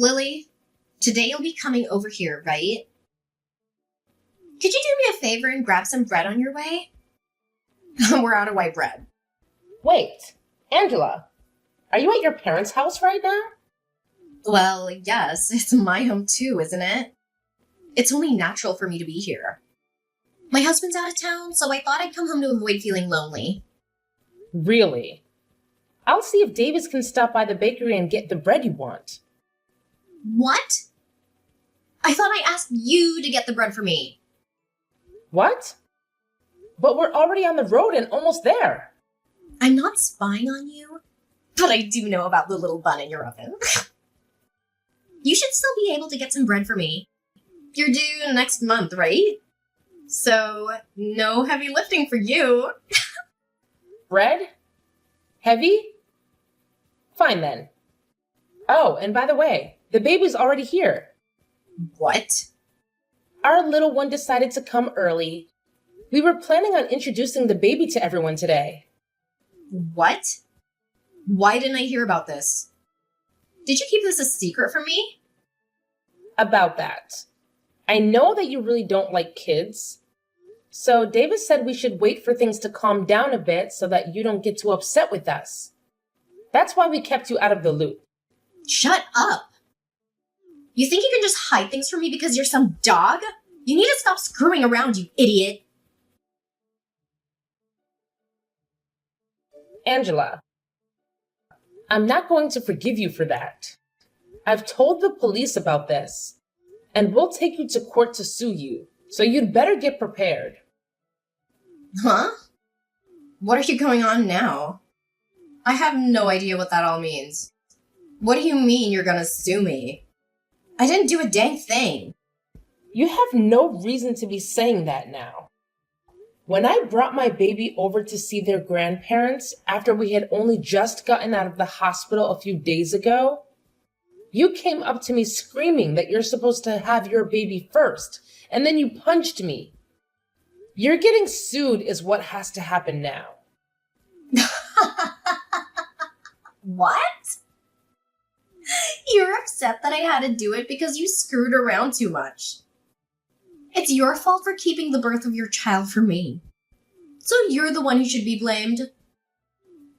Lily, today you'll be coming over here, right? Could you do me a favor and grab some bread on your way? We're out of white bread. Wait, Angela, are you at your parents' house right now? Well, yes, it's my home too, isn't it? It's only natural for me to be here. My husband's out of town, so I thought I'd come home to avoid feeling lonely. Really? I'll see if Davis can stop by the bakery and get the bread you want. What? I thought I asked you to get the bread for me. What? But we're already on the road and almost there. I'm not spying on you, but I do know about the little bun in your oven. You should still be able to get some bread for me. You're due next month, right? So, no heavy lifting for you. Bread? Heavy? Fine then. Oh, and by the way, the baby's already here. What? Our little one decided to come early. We were planning on introducing the baby to everyone today. What? Why didn't I hear about this? Did you keep this a secret from me? About that. I know that you really don't like kids. So Davis said we should wait for things to calm down a bit so that you don't get too upset with us. That's why we kept you out of the loop. Shut up! You think you can just hide things from me because you're some dog? You need to stop screwing around, you idiot! Angela, I'm not going to forgive you for that. I've told the police about this, and we'll take you to court to sue you, so you'd better get prepared. Huh? What are you going on now? I have no idea what that all means. What do you mean you're gonna sue me? I didn't do a dang thing. You have no reason to be saying that now. When I brought my baby over to see their grandparents after we had only just gotten out of the hospital a few days ago, you came up to me screaming that you're supposed to have your baby first, and then you punched me. You're getting sued is what has to happen now. What? You're upset that I had to do it because you screwed around too much. It's your fault for keeping the birth of your child from me. So you're the one who should be blamed.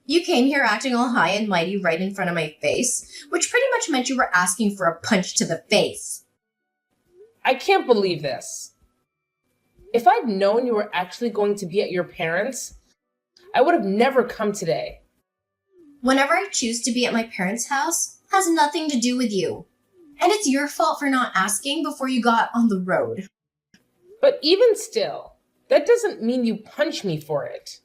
You came here acting all high and mighty right in front of my face, which pretty much meant you were asking for a punch to the face. I can't believe this. If I'd known you were actually going to be at your parents', I would have never come today. Whenever I choose to be at my parents' house has nothing to do with you. And it's your fault for not asking before you got on the road. But even still, that doesn't mean you punch me for it.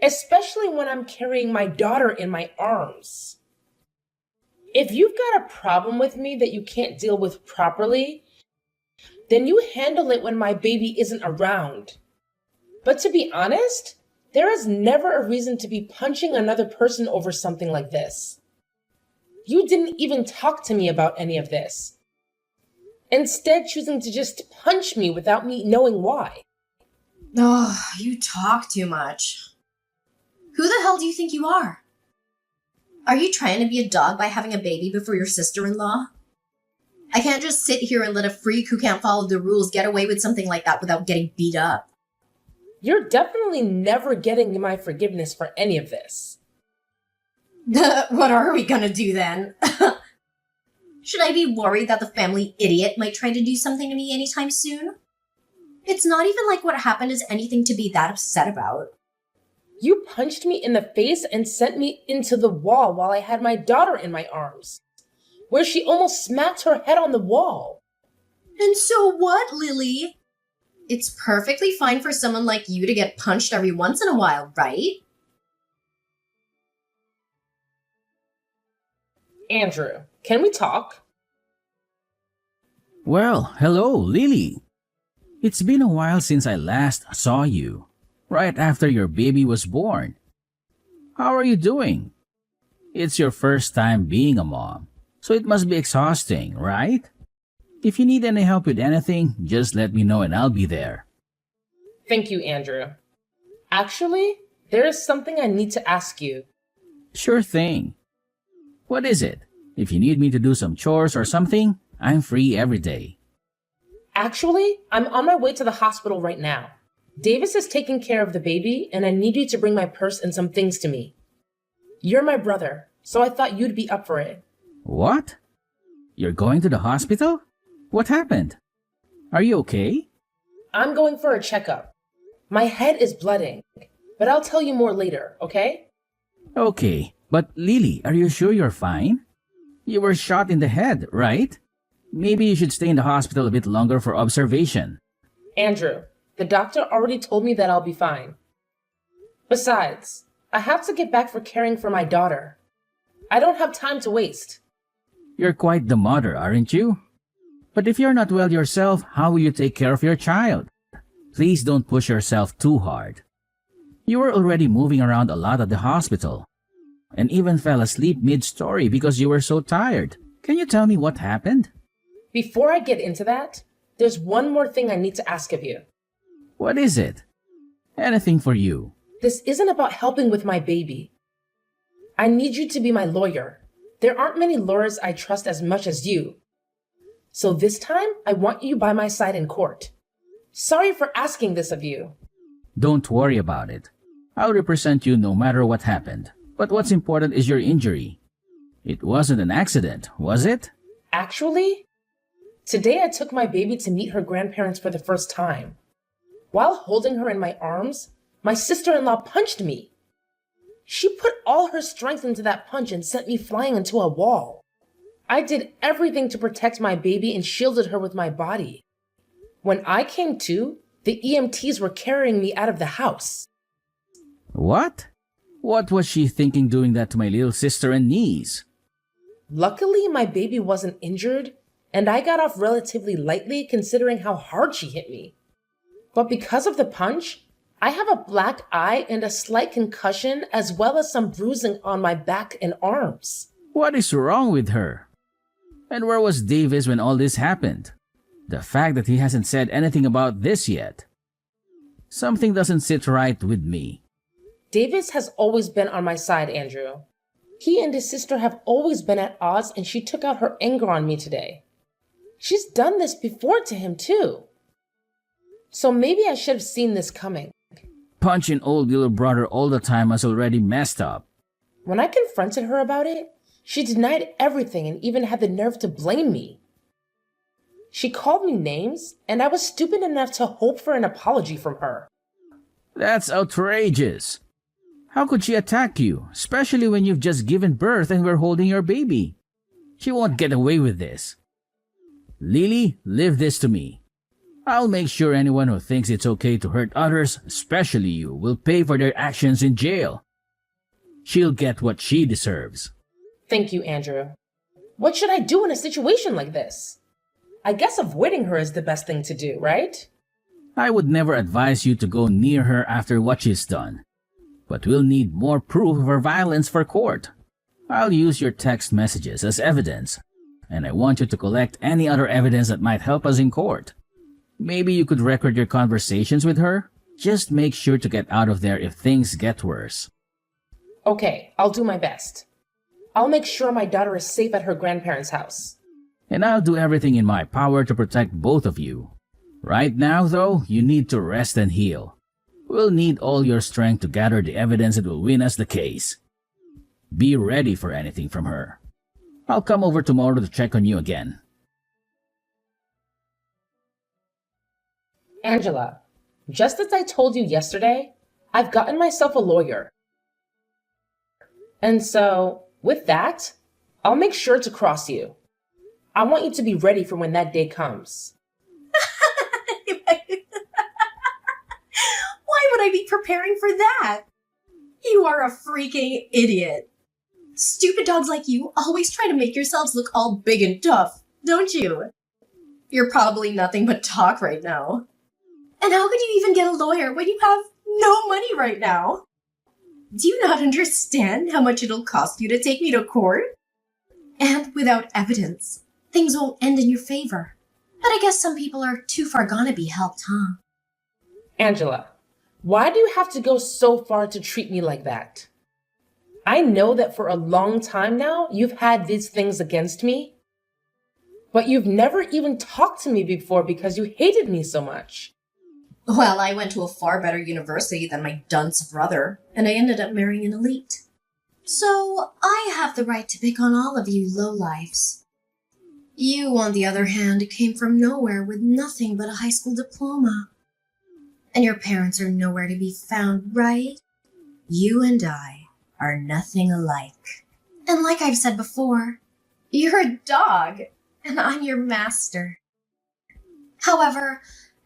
Especially when I'm carrying my daughter in my arms. If you've got a problem with me that you can't deal with properly, then you handle it when my baby isn't around. But to be honest, there is never a reason to be punching another person over something like this. You didn't even talk to me about any of this. Instead, choosing to just punch me without me knowing why. Oh, you talk too much. Who the hell do you think you are? Are you trying to be a dog by having a baby before your sister-in-law? I can't just sit here and let a freak who can't follow the rules get away with something like that without getting beat up. You're definitely never getting my forgiveness for any of this. What are we gonna do then? Should I be worried that the family idiot might try to do something to me anytime soon? It's not even like what happened is anything to be that upset about. You punched me in the face and sent me into the wall while I had my daughter in my arms, where she almost smacked her head on the wall. And so what, Lily? It's perfectly fine for someone like you to get punched every once in a while, right? Andrew, can we talk? Well, hello, Lily. It's been a while since I last saw you, right after your baby was born. How are you doing? It's your first time being a mom, so it must be exhausting, right? If you need any help with anything, just let me know and I'll be there. Thank you, Andrew. Actually, there is something I need to ask you. Sure thing. What is it? If you need me to do some chores or something, I'm free every day. Actually, I'm on my way to the hospital right now. Davis is taking care of the baby, and I need you to bring my purse and some things to me. You're my brother, so I thought you'd be up for it. What? You're going to the hospital? What happened? Are you okay? I'm going for a checkup. My head is blooding, but I'll tell you more later, okay? Okay, but Lily, are you sure you're fine? You were shot in the head, right? Maybe you should stay in the hospital a bit longer for observation. Andrew, the doctor already told me that I'll be fine. Besides, I have to get back for caring for my daughter. I don't have time to waste. You're quite the mother, aren't you? But if you're not well yourself, how will you take care of your child? Please don't push yourself too hard. You were already moving around a lot at the hospital, and even fell asleep mid-story because you were so tired. Can you tell me what happened? Before I get into that, there's one more thing I need to ask of you. What is it? Anything for you. This isn't about helping with my baby. I need you to be my lawyer. There aren't many lawyers I trust as much as you. So this time, I want you by my side in court. Sorry for asking this of you. Don't worry about it. I'll represent you no matter what happened. But what's important is your injury. It wasn't an accident, was it? Actually, today I took my baby to meet her grandparents for the first time. While holding her in my arms, my sister-in-law punched me. She put all her strength into that punch and sent me flying into a wall. I did everything to protect my baby and shielded her with my body. When I came to, the EMTs were carrying me out of the house. What? What was she thinking doing that to my little sister and niece? Luckily, my baby wasn't injured, and I got off relatively lightly considering how hard she hit me. But because of the punch, I have a black eye and a slight concussion as well as some bruising on my back and arms. What is wrong with her? And where was Davis when all this happened? The fact that he hasn't said anything about this yet. Something doesn't sit right with me. Davis has always been on my side, Andrew. He and his sister have always been at odds, and she took out her anger on me today. She's done this before to him, too. So maybe I should have seen this coming. Punching old little brother all the time has already messed up. When I confronted her about it, she denied everything and even had the nerve to blame me. She called me names, and I was stupid enough to hope for an apology from her. That's outrageous. How could she attack you, especially when you've just given birth and we're holding your baby? She won't get away with this. Lily, leave this to me. I'll make sure anyone who thinks it's okay to hurt others, especially you, will pay for their actions in jail. She'll get what she deserves. Thank you, Andrew. What should I do in a situation like this? I guess avoiding her is the best thing to do, right? I would never advise you to go near her after what she's done. But we'll need more proof of her violence for court. I'll use your text messages as evidence, and I want you to collect any other evidence that might help us in court. Maybe you could record your conversations with her? Just make sure to get out of there if things get worse. Okay, I'll do my best. I'll make sure my daughter is safe at her grandparents' house. And I'll do everything in my power to protect both of you. Right now, though, you need to rest and heal. We'll need all your strength to gather the evidence that will win us the case. Be ready for anything from her. I'll come over tomorrow to check on you again. Angela, just as I told you yesterday, I've gotten myself a lawyer. And so, with that, I'll make sure to cross you. I want you to be ready for when that day comes. Why would I be preparing for that? You are a freaking idiot. Stupid dogs like you always try to make yourselves look all big and tough, don't you? You're probably nothing but talk right now. And how could you even get a lawyer when you have no money right now? Do you not understand how much it'll cost you to take me to court? And without evidence, things won't end in your favor. But I guess some people are too far gone to be helped, huh? Angela, why do you have to go so far to treat me like that? I know that for a long time now, you've had these things against me, but you've never even talked to me before because you hated me so much. Well, I went to a far better university than my dunce brother, and I ended up marrying an elite. So I have the right to pick on all of you lowlifes. You, on the other hand, came from nowhere with nothing but a high school diploma. And your parents are nowhere to be found, right? You and I are nothing alike. And like I've said before, you're a dog, and I'm your master. However,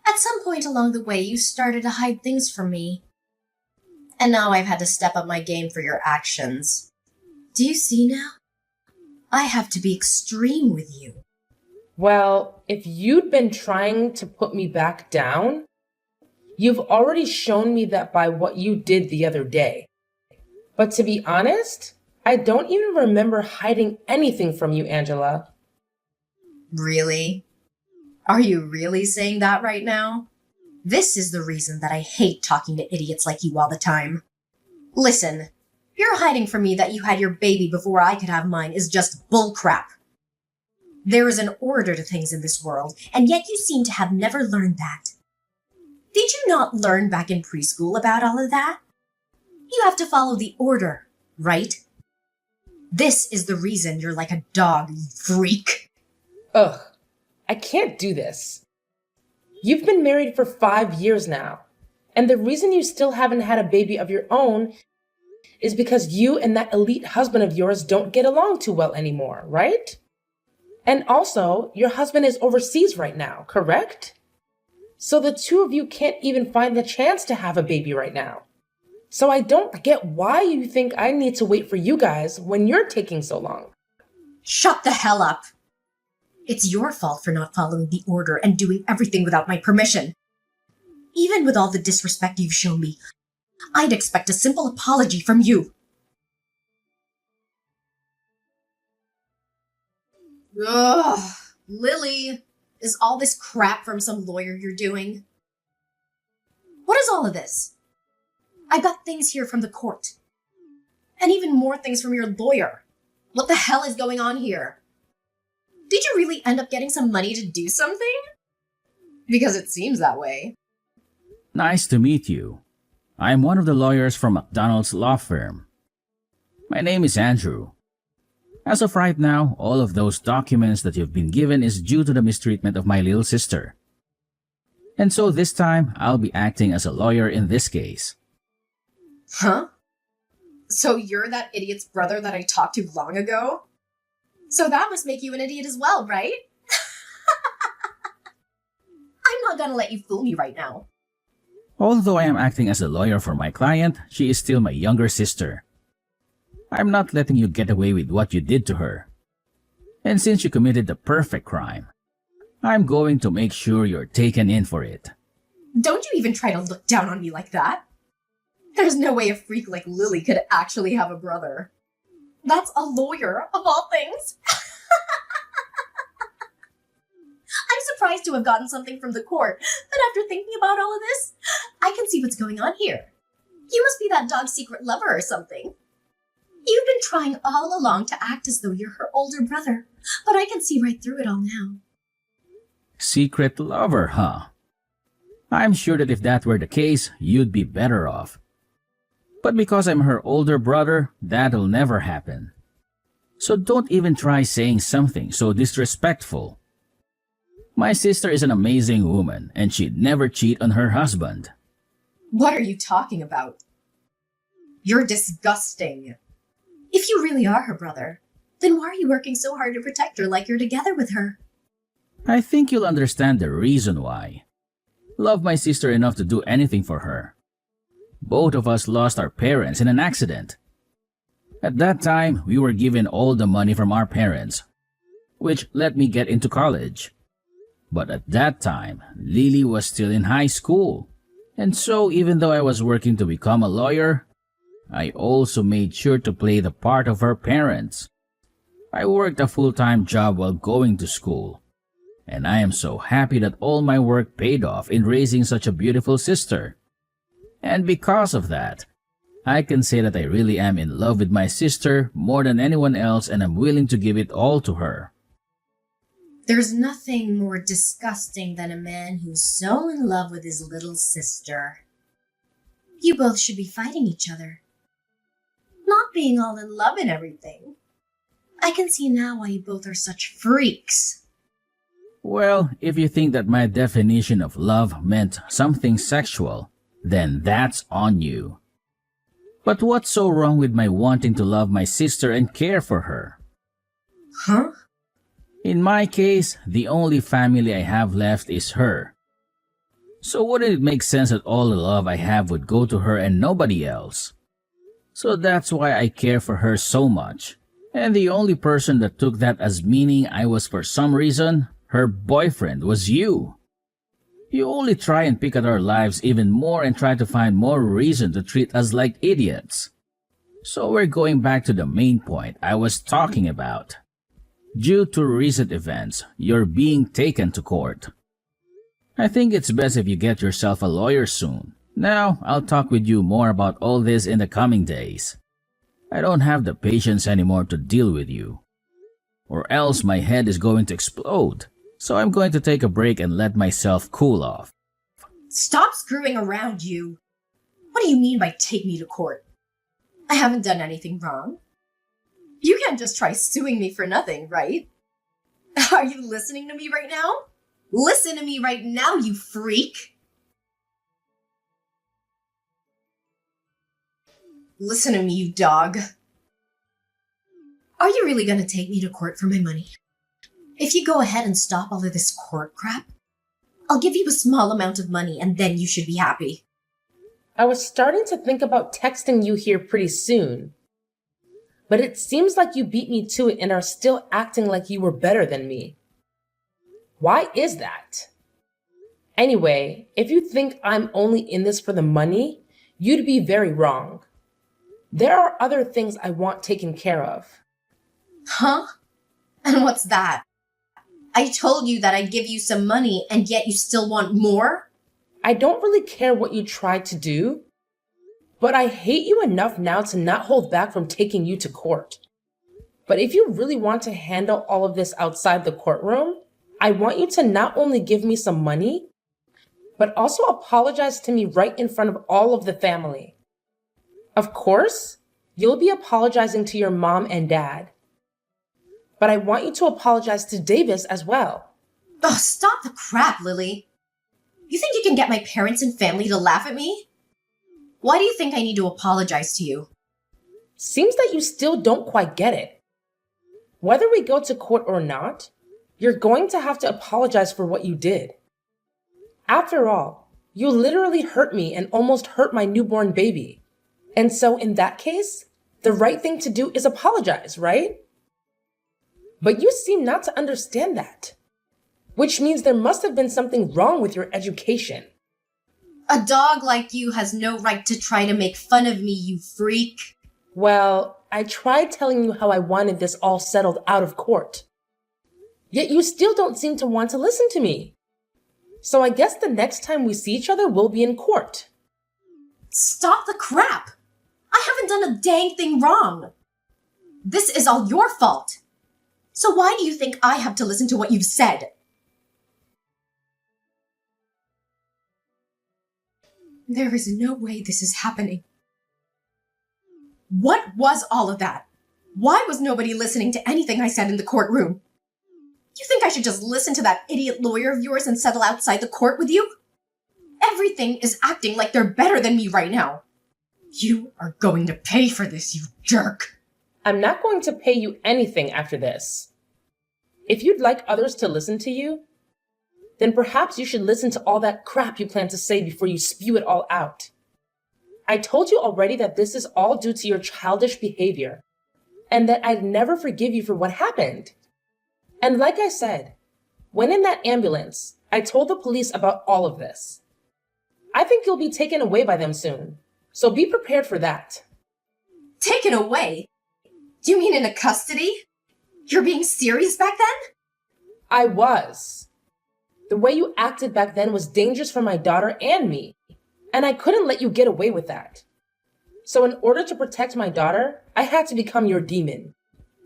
at some point along the way, you started to hide things from me. And now I've had to step up my game for your actions. Do you see now? I have to be extreme with you. Well, if you'd been trying to put me back down, you've already shown me that by what you did the other day. But to be honest, I don't even remember hiding anything from you, Angela. Really? Are you really saying that right now? This is the reason that I hate talking to idiots like you all the time. Listen, you're hiding from me that you had your baby before I could have mine is just bullcrap. There is an order to things in this world, and yet you seem to have never learned that. Did you not learn back in preschool about all of that? You have to follow the order, right? This is the reason you're like a dog, you freak. Ugh, I can't do this. You've been married for 5 years now, and the reason you still haven't had a baby of your own is because you and that elite husband of yours don't get along too well anymore, right? And also, your husband is overseas right now, correct? So the two of you can't even find the chance to have a baby right now. So I don't get why you think I need to wait for you guys when you're taking so long. Shut the hell up! It's your fault for not following the order and doing everything without my permission. Even with all the disrespect you've shown me, I'd expect a simple apology from you. Ugh, Lily, is all this crap from some lawyer you're doing? What is all of this? I got things here from the court. And even more things from your lawyer. What the hell is going on here? Did you really end up getting some money to do something? Because it seems that way. Nice to meet you. I'm one of the lawyers from McDonald's law firm. My name is Andrew. As of right now, all of those documents that you've been given is due to the mistreatment of my little sister. And so this time, I'll be acting as a lawyer in this case. Huh? So you're that idiot's brother that I talked to long ago? So that must make you an idiot as well, right? I'm not gonna let you fool me right now. Although I am acting as a lawyer for my client, she is still my younger sister. I'm not letting you get away with what you did to her. And since you committed the perfect crime, I'm going to make sure you're taken in for it. Don't you even try to look down on me like that. There's no way a freak like Lily could actually have a brother. That's a lawyer, of all things. I'm surprised to have gotten something from the court, but after thinking about all of this, I can see what's going on here. You must be that dog's secret lover or something. You've been trying all along to act as though you're her older brother, but I can see right through it all now. Secret lover, huh? I'm sure that if that were the case, you'd be better off. But because I'm her older brother, that'll never happen. So don't even try saying something so disrespectful. My sister is an amazing woman, and she'd never cheat on her husband. What are you talking about? You're disgusting. If you really are her brother, then why are you working so hard to protect her like you're together with her? I think you'll understand the reason why. Love my sister enough to do anything for her. Both of us lost our parents in an accident. At that time, we were given all the money from our parents, which let me get into college. But at that time, Lily was still in high school. And so even though I was working to become a lawyer, I also made sure to play the part of her parents. I worked a full-time job while going to school. And I am so happy that all my work paid off in raising such a beautiful sister. And because of that, I can say that I really am in love with my sister more than anyone else and I'm willing to give it all to her. There's nothing more disgusting than a man who's so in love with his little sister. You both should be fighting each other, not being all in love and everything. I can see now why you both are such freaks. Well, if you think that my definition of love meant something sexual, then that's on you. But what's so wrong with my wanting to love my sister and care for her? Huh? In my case, the only family I have left is her. So wouldn't it make sense that all the love I have would go to her and nobody else? So that's why I care for her so much. And the only person that took that as meaning I was for some reason, her boyfriend, was you. You only try and pick at our lives even more and try to find more reason to treat us like idiots. So we're going back to the main point I was talking about. Due to recent events, you're being taken to court. I think it's best if you get yourself a lawyer soon. Now, I'll talk with you more about all this in the coming days. I don't have the patience anymore to deal with you. Or else my head is going to explode. So I'm going to take a break and let myself cool off. Stop screwing around, you. What do you mean by take me to court? I haven't done anything wrong. You can't just try suing me for nothing, right? Are you listening to me right now? Listen to me right now, you freak! Listen to me, you dog. Are you really gonna take me to court for my money? If you go ahead and stop all of this court crap, I'll give you a small amount of money and then you should be happy. I was starting to think about texting you here pretty soon. But it seems like you beat me to it and are still acting like you were better than me. Why is that? Anyway, if you think I'm only in this for the money, you'd be very wrong. There are other things I want taken care of. Huh? And what's that? I told you that I'd give you some money and yet you still want more? I don't really care what you tried to do, but I hate you enough now to not hold back from taking you to court. But if you really want to handle all of this outside the courtroom, I want you to not only give me some money, but also apologize to me right in front of all of the family. Of course, you'll be apologizing to your mom and dad. But I want you to apologize to Davis as well. Oh, stop the crap, Lily. You think you can get my parents and family to laugh at me? Why do you think I need to apologize to you? Seems that you still don't quite get it. Whether we go to court or not, you're going to have to apologize for what you did. After all, you literally hurt me and almost hurt my newborn baby. And so in that case, the right thing to do is apologize, right? But you seem not to understand that, which means there must have been something wrong with your education. A dog like you has no right to try to make fun of me, you freak. Well, I tried telling you how I wanted this all settled out of court. Yet you still don't seem to want to listen to me. So I guess the next time we see each other, we'll be in court. Stop the crap! I haven't done a dang thing wrong. This is all your fault. So why do you think I have to listen to what you've said? There is no way this is happening. What was all of that? Why was nobody listening to anything I said in the courtroom? You think I should just listen to that idiot lawyer of yours and settle outside the court with you? Everything is acting like they're better than me right now. You are going to pay for this, you jerk. I'm not going to pay you anything after this. If you'd like others to listen to you, then perhaps you should listen to all that crap you plan to say before you spew it all out. I told you already that this is all due to your childish behavior, and that I'd never forgive you for what happened. And like I said, when in that ambulance, I told the police about all of this. I think you'll be taken away by them soon, so be prepared for that. Taken away? Do you mean into custody? You're being serious back then? I was. The way you acted back then was dangerous for my daughter and me, and I couldn't let you get away with that. So in order to protect my daughter, I had to become your demon.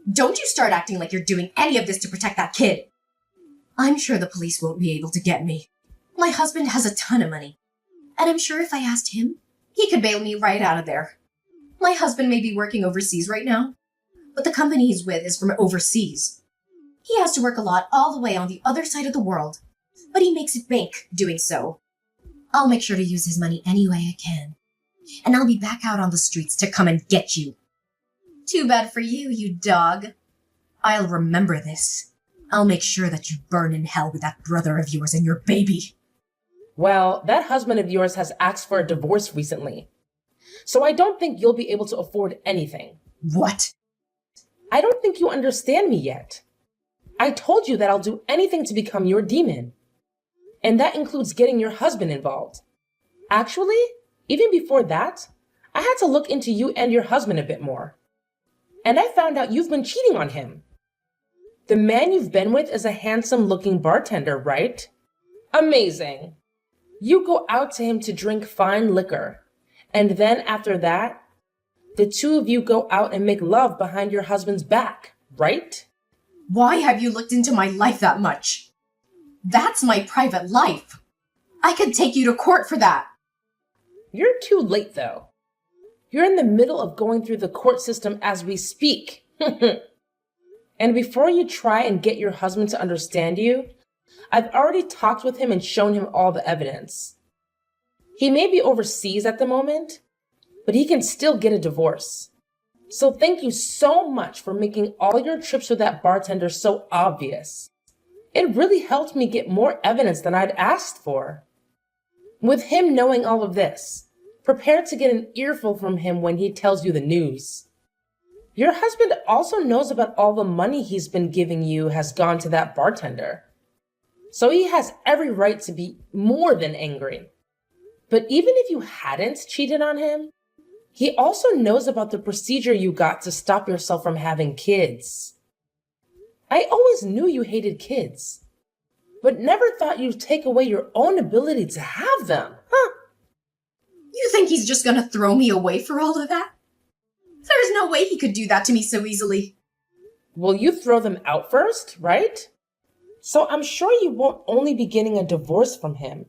Don't you start acting like you're doing any of this to protect that kid. I'm sure the police won't be able to get me. My husband has a ton of money. And I'm sure if I asked him, he could bail me right out of there. My husband may be working overseas right now, but the company he's with is from overseas. He has to work a lot all the way on the other side of the world, but he makes it bank doing so. I'll make sure to use his money any way I can. And I'll be back out on the streets to come and get you. Too bad for you, you dog. I'll remember this. I'll make sure that you burn in hell with that brother of yours and your baby. Well, that husband of yours has asked for a divorce recently. So I don't think you'll be able to afford anything. What? I don't think you understand me yet. I told you that I'll do anything to become your demon. And that includes getting your husband involved. Actually, even before that, I had to look into you and your husband a bit more. And I found out you've been cheating on him. The man you've been with is a handsome-looking bartender, right? Amazing. You go out to him to drink fine liquor. And then after that, the two of you go out and make love behind your husband's back, right? Why have you looked into my life that much? That's my private life. I could take you to court for that. You're too late, though. You're in the middle of going through the court system as we speak. And before you try and get your husband to understand you, I've already talked with him and shown him all the evidence. He may be overseas at the moment, but he can still get a divorce. So thank you so much for making all your trips with that bartender so obvious. It really helped me get more evidence than I'd asked for. With him knowing all of this, prepare to get an earful from him when he tells you the news. Your husband also knows about all the money he's been giving you has gone to that bartender. So he has every right to be more than angry. But even if you hadn't cheated on him, he also knows about the procedure you got to stop yourself from having kids. I always knew you hated kids, but never thought you'd take away your own ability to have them, huh? You think he's just gonna throw me away for all of that? There's no way he could do that to me so easily. Well, you throw them out first, right? So I'm sure you won't only be getting a divorce from him,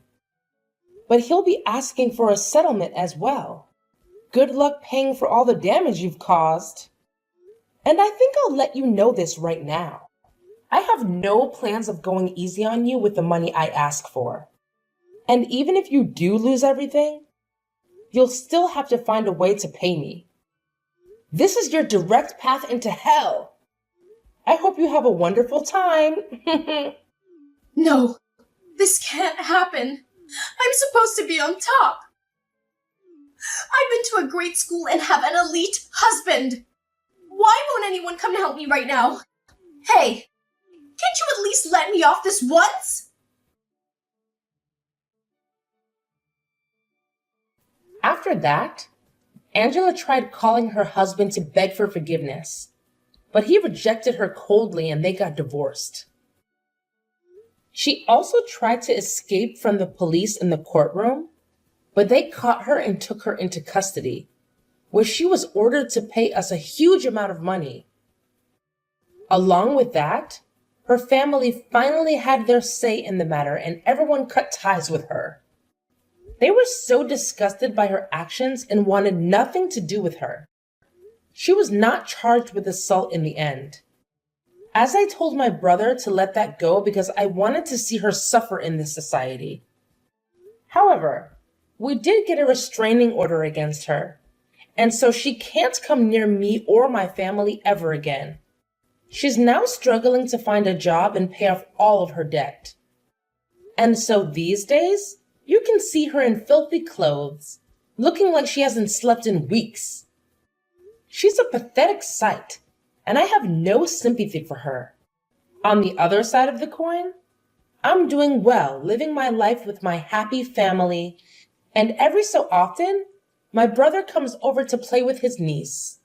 but he'll be asking for a settlement as well. Good luck paying for all the damage you've caused. And I think I'll let you know this right now. I have no plans of going easy on you with the money I ask for. And even if you do lose everything, you'll still have to find a way to pay me. This is your direct path into hell. I hope you have a wonderful time. No, this can't happen. I'm supposed to be on top. I've been to a great school and have an elite husband. Why won't anyone come to help me right now? Hey, can't you at least let me off this once? After that, Angela tried calling her husband to beg for forgiveness, but he rejected her coldly and they got divorced. She also tried to escape from the police in the courtroom, but they caught her and took her into custody, where she was ordered to pay us a huge amount of money. Along with that, her family finally had their say in the matter and everyone cut ties with her. They were so disgusted by her actions and wanted nothing to do with her. She was not charged with assault in the end. As I told my brother to let that go because I wanted to see her suffer in this society. However, we did get a restraining order against her, and so she can't come near me or my family ever again. She's now struggling to find a job and pay off all of her debt. And so these days, you can see her in filthy clothes, looking like she hasn't slept in weeks. She's a pathetic sight, and I have no sympathy for her. On the other side of the coin, I'm doing well, living my life with my happy family, and every so often, my brother comes over to play with his niece.